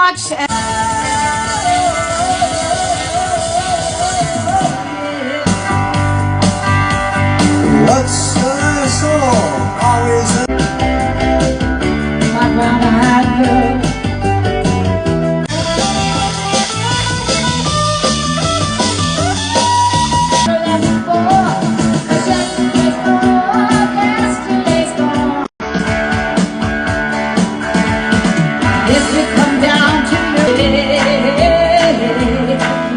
much. What's the song? Always My brown-eyed girl. If we come down to it,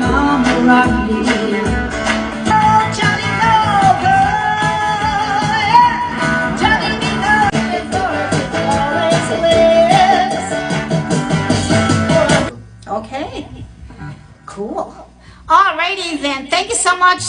Mama rock me. Oh, Johnny, no, yeah. Johnny, no. It always lives. Okay, cool. Alrighty then, thank you so much.